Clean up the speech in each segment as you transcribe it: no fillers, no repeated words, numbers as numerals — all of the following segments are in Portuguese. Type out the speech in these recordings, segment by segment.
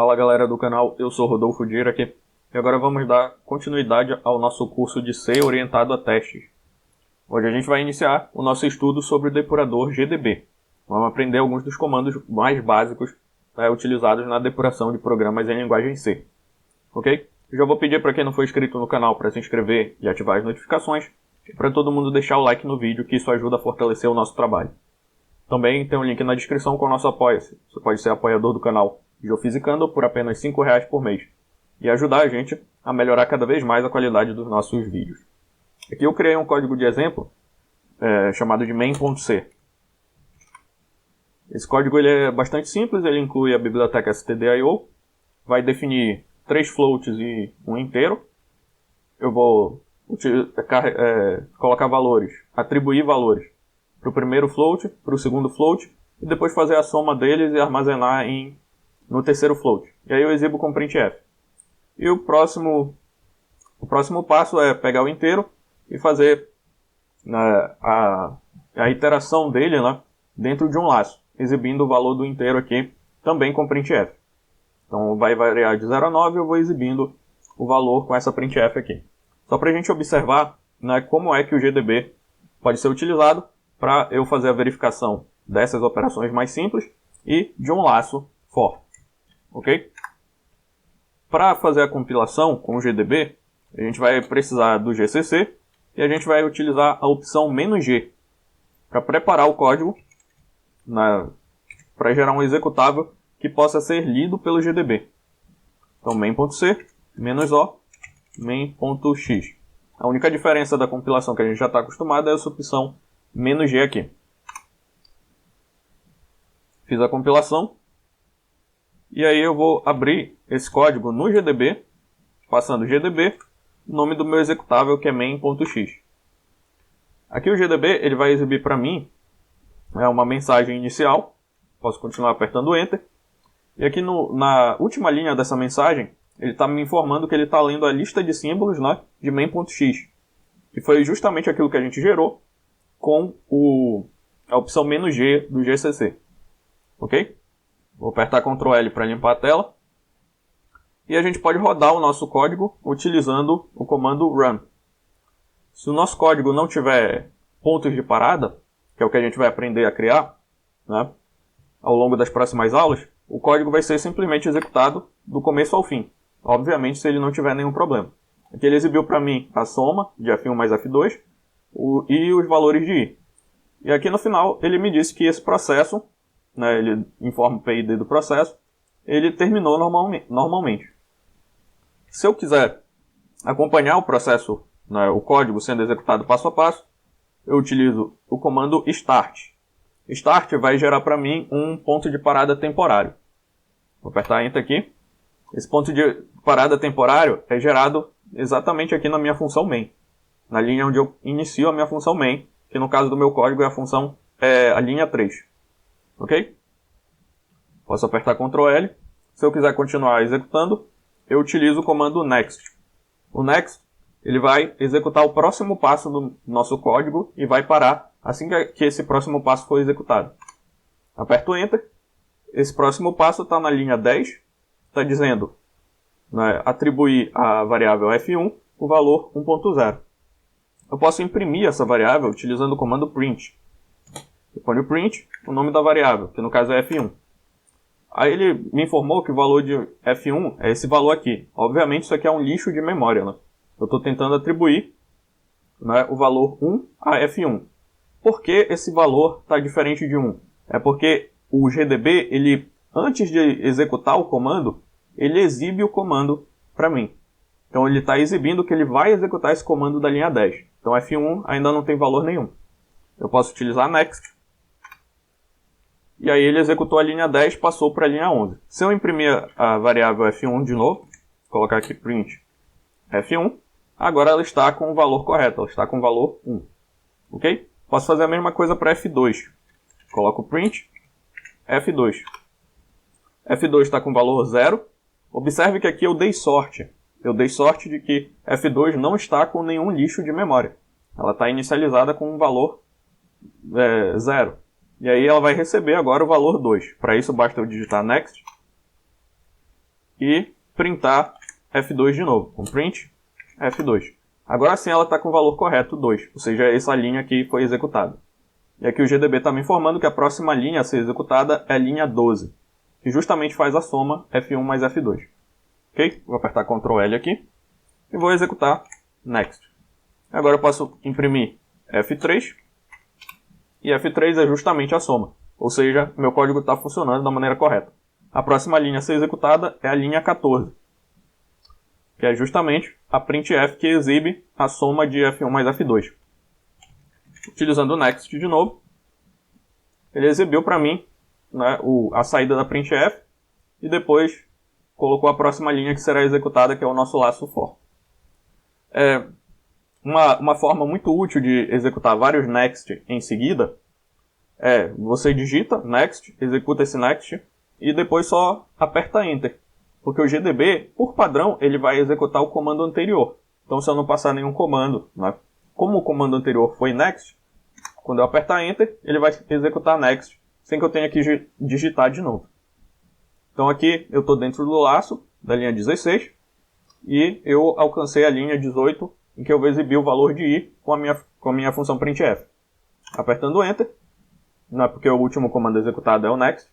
Fala galera do canal, eu sou Rodolfo Dira aqui e agora vamos dar continuidade ao nosso curso de C orientado a testes. Hoje a gente vai iniciar o nosso estudo sobre o depurador GDB. Vamos aprender alguns dos comandos mais básicos utilizados na depuração de programas em linguagem C. Ok? Eu já vou pedir para quem não for inscrito no canal para se inscrever e ativar as notificações e para todo mundo deixar o like no vídeo, que isso ajuda a fortalecer o nosso trabalho. Também tem um link na descrição com o nosso apoia-se. Você pode ser apoiador do canal Geofisicando por apenas R$5 por mês e ajudar a gente a melhorar cada vez mais a qualidade dos nossos vídeos. Aqui eu criei um código de exemplo chamado de main.c. Esse código ele é bastante simples, ele inclui a biblioteca stdio, vai definir 3 floats e um inteiro. Eu vou colocar valores, atribuir valores para o primeiro float, para o segundo float, e depois fazer a soma deles e armazenar no terceiro float. E aí eu exibo com printf. E o próximo passo é pegar o inteiro e fazer a iteração dele dentro de um laço, exibindo o valor do inteiro aqui também com printf. Então vai variar de 0 a 9, eu vou exibindo o valor com essa printf aqui. Só para a gente observar como é que o GDB pode ser utilizado para eu fazer a verificação dessas operações mais simples e de um laço for. Ok? Para fazer a compilação com o GDB, a gente vai precisar do GCC e a gente vai utilizar a opção "-g para preparar o código para gerar um executável que possa ser lido pelo GDB. Então main.c, -o, main.x. A única diferença da compilação que a gente já está acostumado é essa opção "-g aqui. Fiz a compilação. E aí eu vou abrir esse código no GDB, passando GDB, o nome do meu executável que é main.x. Aqui o GDB ele vai exibir para mim uma mensagem inicial, posso continuar apertando Enter. E aqui na última linha dessa mensagem, ele está me informando que ele está lendo a lista de símbolos de main.x, que foi justamente aquilo que a gente gerou com a opção "-g do GCC. Ok? Vou apertar Ctrl L para limpar a tela. E a gente pode rodar o nosso código utilizando o comando run. Se o nosso código não tiver pontos de parada, que é o que a gente vai aprender a criar ao longo das próximas aulas, o código vai ser simplesmente executado do começo ao fim. Obviamente, se ele não tiver nenhum problema. Aqui ele exibiu para mim a soma de F1 mais F2 e os valores de I. E aqui no final ele me disse que esse processo, ele informa o PID do processo, ele terminou normalmente. Se eu quiser acompanhar o processo, o código sendo executado passo a passo, eu utilizo o comando start. Start vai gerar para mim um ponto de parada temporário. Vou apertar Enter aqui. Esse ponto de parada temporário é gerado exatamente aqui na minha função main, na linha onde eu inicio a minha função main, que no caso do meu código é a linha 3. Ok? Posso apertar Ctrl L. Se eu quiser continuar executando, eu utilizo o comando next. O next ele vai executar o próximo passo do nosso código e vai parar assim que esse próximo passo for executado. Aperto Enter. Esse próximo passo está na linha 10. Está dizendo atribuir à variável F1 o valor 1.0. Eu posso imprimir essa variável utilizando o comando print. Eu ponho print, o nome da variável, que no caso é F1. Aí ele me informou que o valor de F1 é esse valor aqui. Obviamente isso aqui é um lixo de memória. Eu estou tentando atribuir o valor 1 a F1. Por que esse valor está diferente de 1? É porque o GDB, ele, antes de executar o comando, ele exibe o comando para mim. Então ele está exibindo que ele vai executar esse comando da linha 10. Então F1 ainda não tem valor nenhum. Eu posso utilizar next. E aí ele executou a linha 10 e passou para a linha 11. Se eu imprimir a variável F1 de novo, colocar aqui print F1, agora ela está com o valor correto, ela está com o valor 1. Ok? Posso fazer a mesma coisa para F2. Coloco print F2. F2 está com valor 0. Observe que aqui eu dei sorte. Eu dei sorte de que F2 não está com nenhum lixo de memória. Ela está inicializada com um valor 0. E aí ela vai receber agora o valor 2. Para isso basta eu digitar next. e printar F2 de novo, com print F2. Agora sim ela está com o valor correto, 2, ou seja, essa linha aqui foi executada. E aqui o GDB está me informando que a próxima linha a ser executada é a linha 12, que justamente faz a soma F1 mais F2. Ok? Vou apertar Ctrl L aqui e vou executar Next. Agora eu posso imprimir F3, e F3 é justamente a soma, ou seja, meu código está funcionando da maneira correta. A próxima linha a ser executada é a linha 14, que é justamente a printf que exibe a soma de F1 mais F2. Utilizando o Next de novo, ele exibiu para mim, né, a saída da printf e depois colocou a próxima linha que será executada, que é o nosso laço for. Uma forma muito útil de executar vários next em seguida é você digita next, executa esse next e depois só aperta enter. Porque o GDB, por padrão, ele vai executar o comando anterior. Então se eu não passar nenhum comando, né, como o comando anterior foi next, quando eu apertar enter, ele vai executar next sem que eu tenha que digitar de novo. Então aqui eu estou dentro do laço da linha 16 e eu alcancei a linha 18 em que eu vou exibir o valor de i com a minha função printf. Apertando enter, não é porque o último comando executado é o next,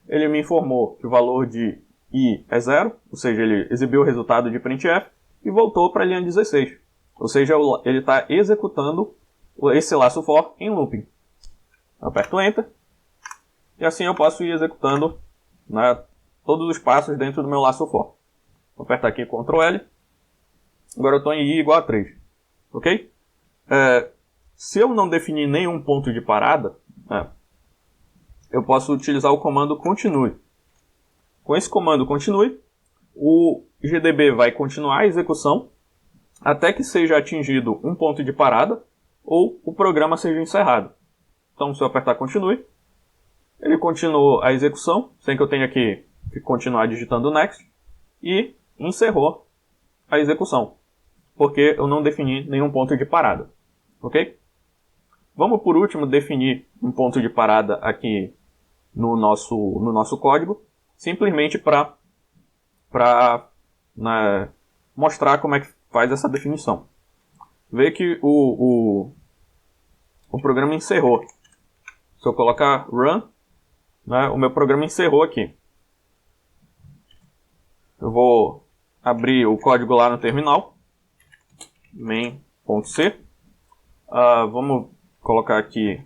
ele me informou que o valor de i é 0, ou seja, ele exibiu o resultado de printf e voltou para a linha 16. Ou seja, ele está executando esse laço for em looping. Aperto enter e assim eu posso ir executando, né, todos os passos dentro do meu laço for. Vou apertar aqui Ctrl L. Agora eu estou em i igual a 3. Ok? Se eu não definir nenhum ponto de parada, eu posso utilizar o comando continue. Com esse comando continue, o GDB vai continuar a execução até que seja atingido um ponto de parada ou o programa seja encerrado. Então, se eu apertar continue, ele continua a execução, sem que eu tenha que continuar digitando next, e encerrou a execução, porque eu não defini nenhum ponto de parada. Ok? Vamos, por último, definir um ponto de parada aqui no nosso código, simplesmente para mostrar como é que faz essa definição. Vê que o programa encerrou. Se eu colocar run, né, o meu programa encerrou aqui. Eu vou abrir o código lá no terminal, main.c. Vamos colocar aqui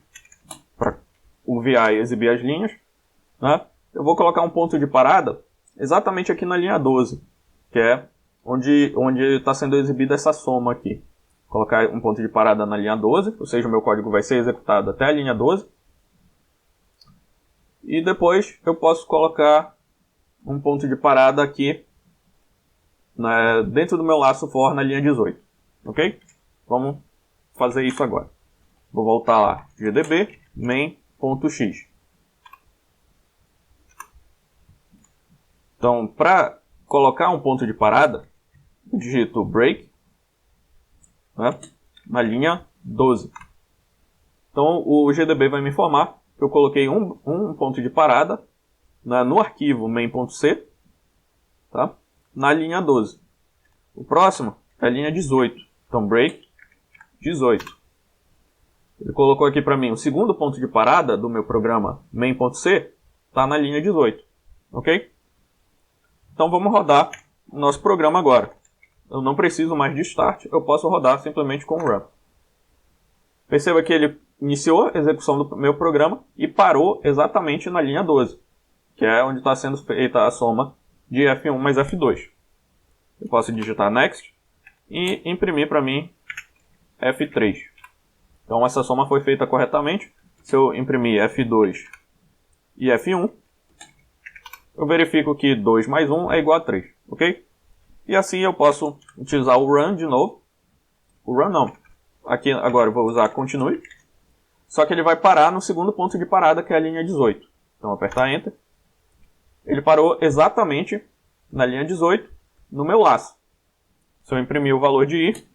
para o VI exibir as linhas. Né? Eu vou colocar um ponto de parada exatamente aqui na linha 12, que é onde está sendo exibida essa soma aqui. Colocar um ponto de parada na linha 12, ou seja, o meu código vai ser executado até a linha 12. E depois eu posso colocar um ponto de parada aqui, né, dentro do meu laço for na linha 18. Ok? Vamos fazer isso agora. Vou voltar lá, gdb main.x. Então, para colocar um ponto de parada, eu digito break, né, na linha 12. Então, o GDB vai me informar que eu coloquei um ponto de parada, né, no arquivo main.c, tá, na linha 12. O próximo é a linha 18. Então, break 18. Ele colocou aqui para mim o segundo ponto de parada do meu programa main.c, está na linha 18. Ok? Então vamos rodar o nosso programa agora. Eu não preciso mais de start, eu posso rodar simplesmente com run. Perceba que ele iniciou a execução do meu programa e parou exatamente na linha 12, que é onde está sendo feita a soma de F1 mais F2. Eu posso digitar next e imprimir para mim F3. Então essa soma foi feita corretamente. Se eu imprimir F2 e F1, eu verifico que 2 mais 1 é igual a 3, ok? E assim eu posso utilizar o run de novo. O run não. Aqui agora eu vou usar continue. Só que ele vai parar no segundo ponto de parada, que é a linha 18. Então apertar Enter. Ele parou exatamente na linha 18, no meu laço. Se eu imprimir o valor de i,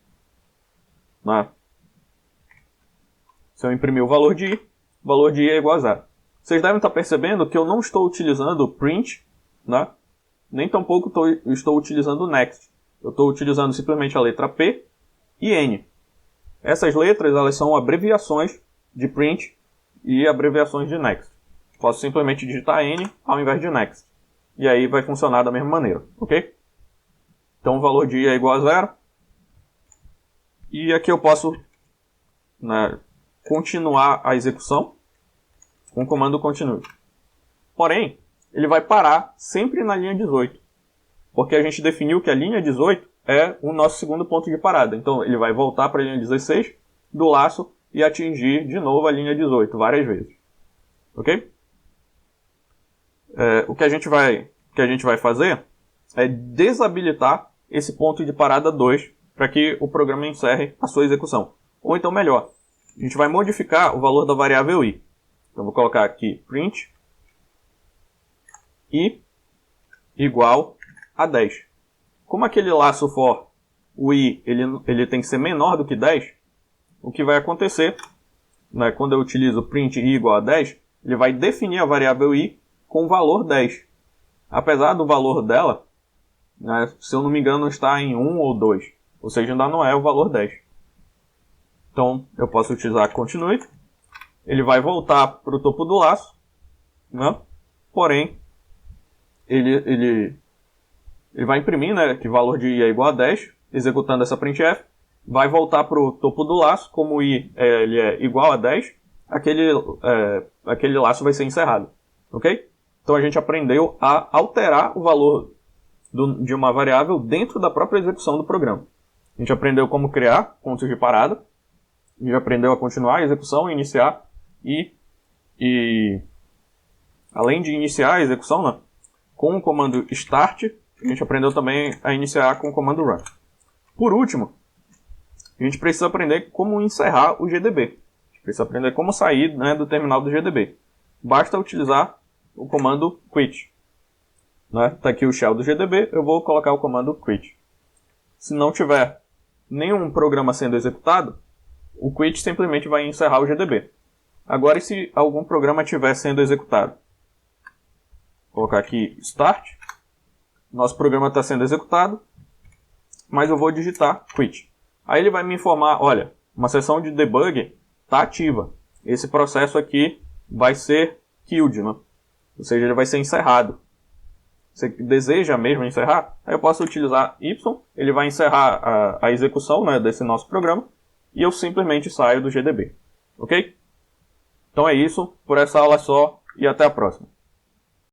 né? Se eu imprimir o valor de i é igual a 0. Vocês devem estar percebendo que eu não estou utilizando print, né, nem tampouco estou utilizando next. Eu estou utilizando simplesmente a letra P e N. Essas letras elas são abreviações de print e abreviações de next. Posso simplesmente digitar N ao invés de next. E aí vai funcionar da mesma maneira, ok? Então o valor de i é igual a 0. E aqui eu posso, né, continuar a execução com o comando continue. Porém, ele vai parar sempre na linha 18. Porque a gente definiu que a linha 18 é o nosso segundo ponto de parada. Então ele vai voltar para a linha 16 do laço e atingir de novo a linha 18 várias vezes. Ok? O que a gente vai fazer é desabilitar esse ponto de parada 2 para que o programa encerre a sua execução. Ou então melhor, a gente vai modificar o valor da variável i. Então vou colocar aqui print i igual a 10. Como aquele laço for, o i ele tem que ser menor do que 10, o que vai acontecer, né, quando eu utilizo print i igual a 10, ele vai definir a variável i com o valor 10. Apesar do valor dela, né, se eu não me engano, está em 1 ou 2. Ou seja, ainda não é o valor 10. Então, eu posso utilizar continue. Ele vai voltar para o topo do laço, né? Porém, ele vai imprimir, né, que o valor de i é igual a 10, executando essa printf, vai voltar para o topo do laço, como o i ele é igual a 10, aquele laço vai ser encerrado. Ok? Então a gente aprendeu a alterar o valor de uma variável dentro da própria execução do programa. A gente aprendeu como criar pontos de parada, a gente aprendeu a continuar a execução, iniciar e além de iniciar a execução, né, com o comando start, a gente aprendeu também a iniciar com o comando run. Por último, a gente precisa aprender como encerrar o GDB. A gente precisa aprender como sair, né, do terminal do GDB. Basta utilizar o comando quit. Está aqui o shell do GDB, eu vou colocar o comando quit. Se não tiver nenhum programa sendo executado, o quit simplesmente vai encerrar o GDB. Agora, e se algum programa estiver sendo executado? Vou colocar aqui start. Nosso programa está sendo executado, mas eu vou digitar quit. Aí ele vai me informar, olha, uma sessão de debug está ativa. Esse processo aqui vai ser killed, né? Ou seja, ele vai ser encerrado. Você deseja mesmo encerrar? Aí eu posso utilizar y, ele vai encerrar a execução, né, desse nosso programa, e eu simplesmente saio do GDB. Ok? Então é isso, por essa aula só, e até a próxima.